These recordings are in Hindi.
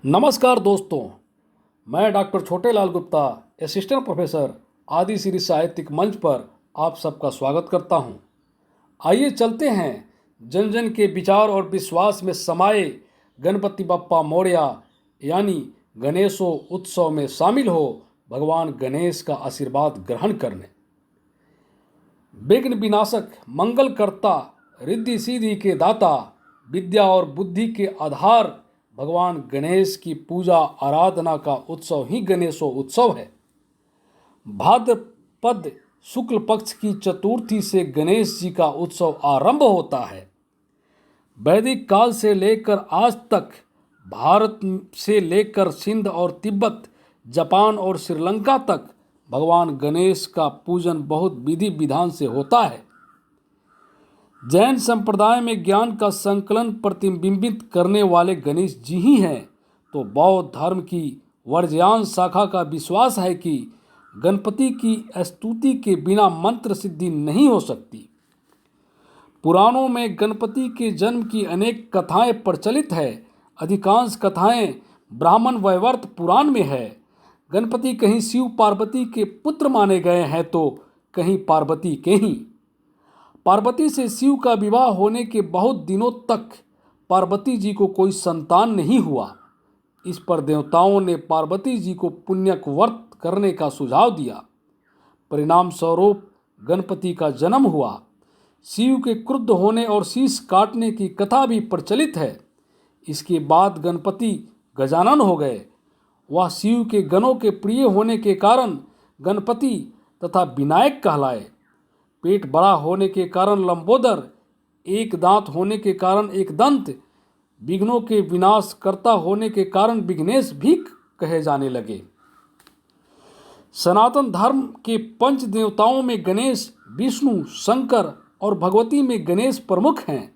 नमस्कार दोस्तों, मैं doctor Chhotelal Gupta, assistant professor आदि श्री साहित्यिक मंच पर आप सबका स्वागत करता हूं। आइए चलते हैं जन जन के विचार और विश्वास में समाये गणपति बप्पा मोरया यानी गणेशो उत्सव में शामिल हो भगवान गणेश का आशीर्वाद ग्रहण करने। विघ्न विनाशक, मंगलकर्ता, रिद्धि सिद्धि के दाता, विद्या और बुद्धि के आधार भगवान गणेश की पूजा आराधना का उत्सव ही गणेशो उत्सव है। भाद्रपद शुक्ल पक्ष की चतुर्थी से गणेश जी का उत्सव आरंभ होता है। वैदिक काल से लेकर आज तक भारत से लेकर सिंध और तिब्बत, जापान और श्रीलंका तक भगवान गणेश का पूजन बहुत विधि विधान से होता है। जैन संप्रदाय में ज्ञान का संकलन प्रतिबिंबित करने वाले गणेश जी ही हैं, तो बौद्ध धर्म की वर्ज्यान शाखा का विश्वास है कि गणपति की स्तुति के बिना मंत्र सिद्धि नहीं हो सकती। पुराणों में गणपति के जन्म की अनेक कथाएं प्रचलित है। अधिकांश कथाएं ब्राह्मण वैवर्त पुराण में है। गणपति कहीं शिव पार्वती के पुत्र माने गए हैं तो कहीं पार्वती के ही। पार्वती से शिव का विवाह होने के बहुत दिनों तक पार्वती जी को कोई संतान नहीं हुआ। इस पर देवताओं ने पार्वती जी को पुण्यक व्रत करने का सुझाव दिया। परिणाम स्वरूप गणपति का जन्म हुआ। शिव के क्रुद्ध होने और शीश काटने की कथा भी प्रचलित है। इसके बाद गणपति गजानन हो गए। वह शिव के गणों के प्रिय होने के कारण गणपति तथा विनायक कहलाए। पेट बड़ा होने के कारण लंबोदर, एक दांत होने के कारण एक दंत, विघ्नों के विनाश करता होने के कारण विघ्नेश भी कहे जाने लगे। सनातन धर्म के पंच देवताओं में गणेश, विष्णु, शंकर और भगवती में गणेश प्रमुख हैं।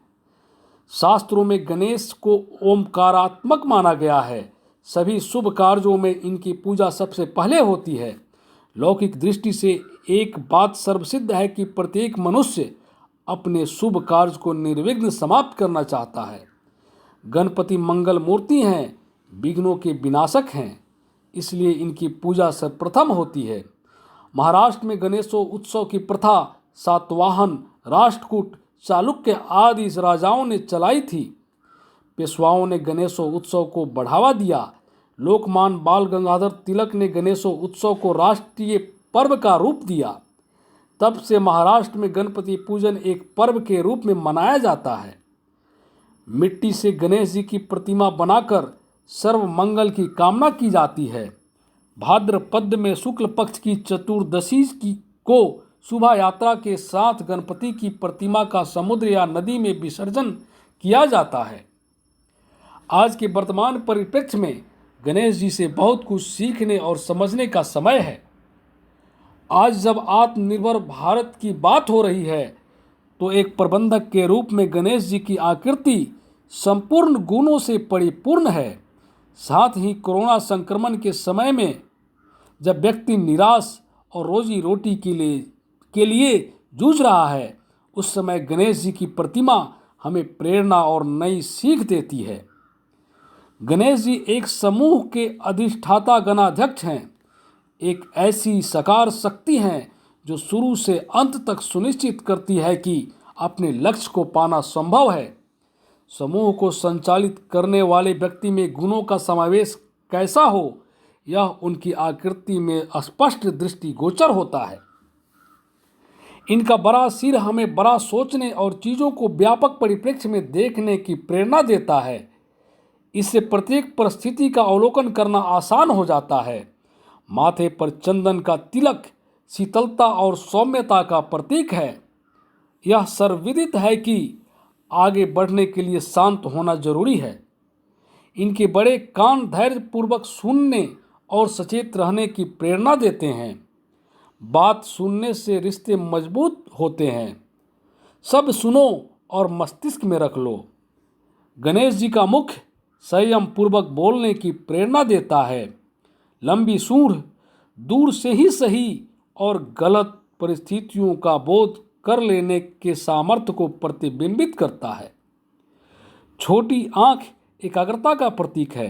शास्त्रों में गणेश को ओमकारात्मक माना गया है। सभी शुभ कार्यों में इनकी पूजा सबसे पहले होती है। लौकिक दृष्टि से एक बात सर्वसिद्ध है कि प्रत्येक मनुष्य अपने शुभ कार्य को निर्विघ्न समाप्त करना चाहता है। गणपति मंगल मूर्ति हैं, विघ्नों के विनाशक हैं, इसलिए इनकी पूजा सर्वप्रथम होती है। महाराष्ट्र में गणेशो उत्सव की प्रथा सातवाहन, राष्ट्रकूट, चालुक्य आदि राजाओं ने चलाई थी। पेशवाओं ने गणेशो उत्सव को बढ़ावा दिया। लोकमान्य बाल गंगाधर तिलक ने गणेशो उत्सव को राष्ट्रीय पर्व का रूप दिया। तब से महाराष्ट्र में गणपति पूजन एक पर्व के रूप में मनाया जाता है। मिट्टी से गणेश जी की प्रतिमा बनाकर सर्व मंगल की कामना की जाती है। भाद्रपद में शुक्ल पक्ष की चतुर्दशी को शोभा यात्रा के साथ गणपति की प्रतिमा का समुद्र या नदी में विसर्जन किया जाता है। आज के वर्तमान परिप्रेक्ष्य में गणेश जी से बहुत कुछ सीखने और समझने का समय है। आज जब आत्मनिर्भर भारत की बात हो रही है तो एक प्रबंधक के रूप में गणेश जी की आकृति संपूर्ण गुणों से परिपूर्ण है। साथ ही कोरोना संक्रमण के समय में जब व्यक्ति निराश और रोजी रोटी के लिए जूझ रहा है, उस समय गणेश जी की प्रतिमा हमें प्रेरणा और नई सीख देती है। गणेश जी एक समूह के अधिष्ठाता गणाध्यक्ष हैं। एक ऐसी साकार शक्ति हैं जो शुरू से अंत तक सुनिश्चित करती है कि अपने लक्ष्य को पाना संभव है। समूह को संचालित करने वाले व्यक्ति में गुणों का समावेश कैसा हो, यह उनकी आकृति में स्पष्ट दृष्टिगोचर होता है। इनका बड़ा सिर हमें बड़ा सोचने और चीज़ों को व्यापक परिप्रेक्ष्य में देखने की प्रेरणा देता है। इससे प्रत्येक परिस्थिति का अवलोकन करना आसान हो जाता है। माथे पर चंदन का तिलक शीतलता और सौम्यता का प्रतीक है। यह सर्वविदित है कि आगे बढ़ने के लिए शांत होना जरूरी है। इनके बड़े कान धैर्यपूर्वक सुनने और सचेत रहने की प्रेरणा देते हैं। बात सुनने से रिश्ते मजबूत होते हैं। सब सुनो और मस्तिष्क में रख लो। गणेश जी का मुख संयम पूर्वक बोलने की प्रेरणा देता है। लंबी सूंड दूर से ही सही और गलत परिस्थितियों का बोध कर लेने के सामर्थ्य को प्रतिबिंबित करता है। छोटी आंख एकाग्रता का प्रतीक है।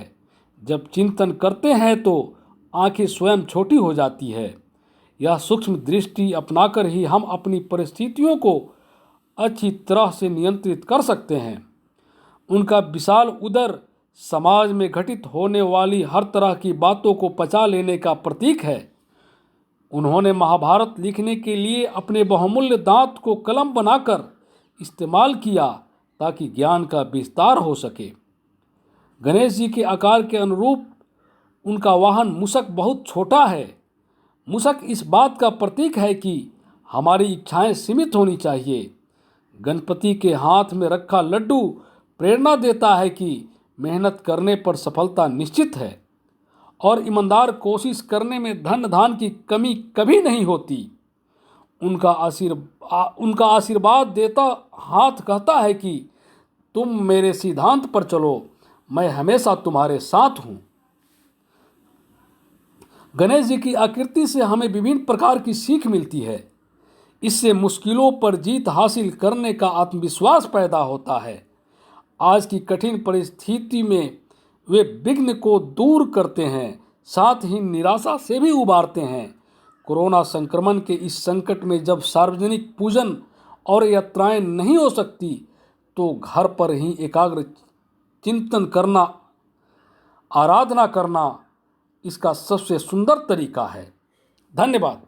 जब चिंतन करते हैं तो आंखें स्वयं छोटी हो जाती है। यह सूक्ष्म दृष्टि अपनाकर ही हम अपनी परिस्थितियों को अच्छी तरह से नियंत्रित कर सकते हैं। उनका विशाल उदर समाज में घटित होने वाली हर तरह की बातों को पचा लेने का प्रतीक है। उन्होंने महाभारत लिखने के लिए अपने बहुमूल्य दांत को कलम बनाकर इस्तेमाल किया ताकि ज्ञान का विस्तार हो सके। गणेश जी के आकार के अनुरूप उनका वाहन मूषक बहुत छोटा है। मूषक इस बात का प्रतीक है कि हमारी इच्छाएं सीमित होनी चाहिए। गणपति के हाथ में रखा लड्डू प्रेरणा देता है कि मेहनत करने पर सफलता निश्चित है और ईमानदार कोशिश करने में धन धान की कमी कभी नहीं होती। उनका आशीर्वाद देता हाथ कहता है कि तुम मेरे सिद्धांत पर चलो, मैं हमेशा तुम्हारे साथ हूँ। गणेश जी की आकृति से हमें विभिन्न प्रकार की सीख मिलती है। इससे मुश्किलों पर जीत हासिल करने का आत्मविश्वास पैदा होता है। आज की कठिन परिस्थिति में वे विघ्न को दूर करते हैं, साथ ही निराशा से भी उबारते हैं। कोरोना संक्रमण के इस संकट में जब सार्वजनिक पूजन और यात्राएं नहीं हो सकती तो घर पर ही एकाग्र चिंतन करना, आराधना करना इसका सबसे सुंदर तरीका है। धन्यवाद।